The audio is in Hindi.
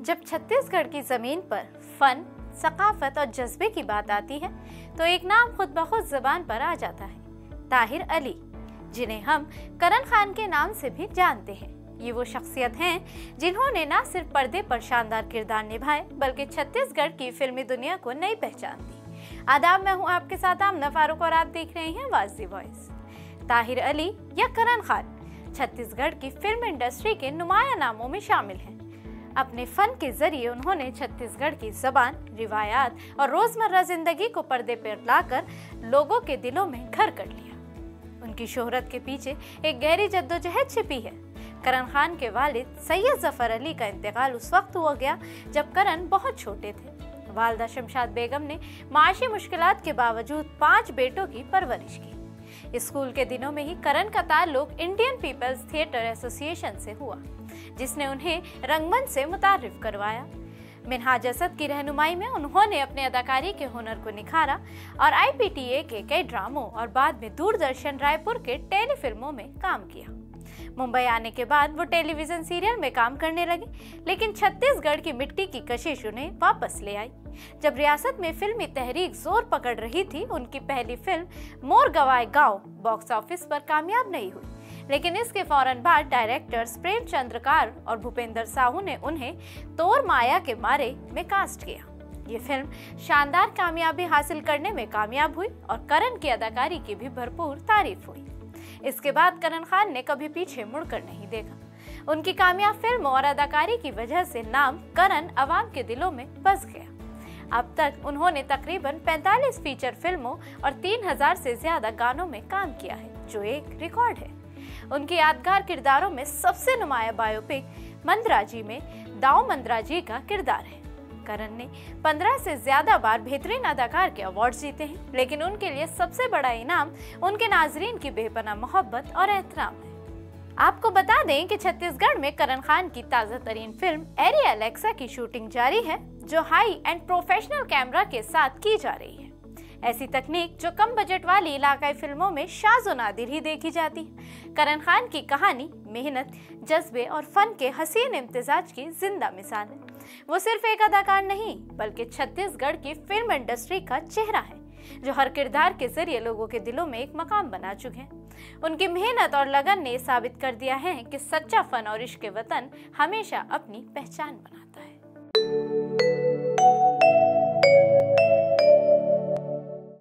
जब छत्तीसगढ़ की जमीन पर फन, सकाफत और जज्बे की बात आती है तो एक नाम खुद ब खुद जुबान पर आ जाता है, ताहिर अली, जिन्हें हम करण खान के नाम से भी जानते हैं। ये वो शख्सियत हैं जिन्होंने न सिर्फ पर्दे पर शानदार किरदार निभाए बल्कि छत्तीसगढ़ की फिल्मी दुनिया को नई पहचान दी। आदाब, मैं हूँ आपके साथ आमना फारूक और आप देख रहे हैं आवाज़ दी वॉइस। ताहिर अली या करण खान छत्तीसगढ़ की फिल्म इंडस्ट्री के नुमाया नामों में शामिल हैं। अपने फन के जरिए उन्होंने छत्तीसगढ़ की जबान, रिवायात और रोजमर्रा जिंदगी को पर्दे पर लाकर लोगों के दिलों में घर कर लिया। उनकी शोहरत के पीछे एक गहरी जद्दोजहद छिपी है। करण खान के वालिद सैयद जफर अली का इंतकाल उस वक्त हुआ गया जब करण बहुत छोटे थे। वालदा शमशाद बेगम ने माशी मुश्किलात के बावजूद 5 बेटों की परवरिश की। स्कूल के दिनों में ही करण का ताल्लुक इंडियन पीपल्स थिएटर एसोसिएशन से हुआ, जिसने उन्हें रंगमंच से मुतारिफ करवाया। मिनहाज असद की रहनुमाई में उन्होंने अपने अदाकारी के हुनर को निखारा और IPTA के कई ड्रामों और बाद में दूरदर्शन रायपुर के टेलीफिल्मों में काम किया। मुंबई आने के बाद वो टेलीविजन सीरियल में काम करने लगे, लेकिन छत्तीसगढ़ की मिट्टी की कशिश उन्हें वापस ले आई। जब रियासत में फिल्मी तहरीक जोर पकड़ रही थी, उनकी पहली फिल्म मोर गवाए गांव बॉक्स ऑफिस पर कामयाब नहीं हुई, लेकिन इसके फौरन बाद डायरेक्टर्स प्रेम चंद्रकार और भूपेंद्र साहू ने उन्हें तोर माया के मारे में कास्ट किया। ये फिल्म शानदार कामयाबी हासिल करने में कामयाब हुई और करण की अदाकारी की भी भरपूर तारीफ हुई। इसके बाद करण खान ने कभी पीछे मुड़कर नहीं देखा। उनकी कामयाब फिल्मों और अदाकारी की वजह से नाम करण अवाम के दिलों में बस गया। अब तक उन्होंने तकरीबन 45 फीचर फिल्मों और 3000 से ज्यादा गानों में काम किया है, जो एक रिकॉर्ड है। उनके यादगार किरदारों में सबसे नुमाया बायोपिक मंदराजी में दाऊ मंदराजी का किरदार है। करण ने 15 से ज्यादा बार बेहतरीन अदाकार के अवार्ड जीते हैं, लेकिन उनके लिए सबसे बड़ा इनाम उनके नाजरीन की बेपनाह मोहब्बत और एहतराम है। आपको बता दें कि छत्तीसगढ़ में करण खान की ताज़ा तरीन फिल्म एरी एलेक्सा की शूटिंग जारी है, जो हाई एंड प्रोफेशनल कैमरा के साथ की जा रही है। ऐसी तकनीक जो कम बजट वाली इलाकाई फिल्मों में शाज़ो नादिर ही देखी जाती है। करण खान की कहानी मेहनत, जज्बे और फन के हसीन इम्तिजाज की जिंदा मिसाल है। वो सिर्फ एक अदाकार नहीं बल्कि छत्तीसगढ़ की फिल्म इंडस्ट्री का चेहरा है, जो हर किरदार के जरिए लोगों के दिलों में एक मकाम बना चुके हैं। उनकी मेहनत और लगन ने साबित कर दिया है कि सच्चा फन और इश्क वतन हमेशा अपनी पहचान बनाता है।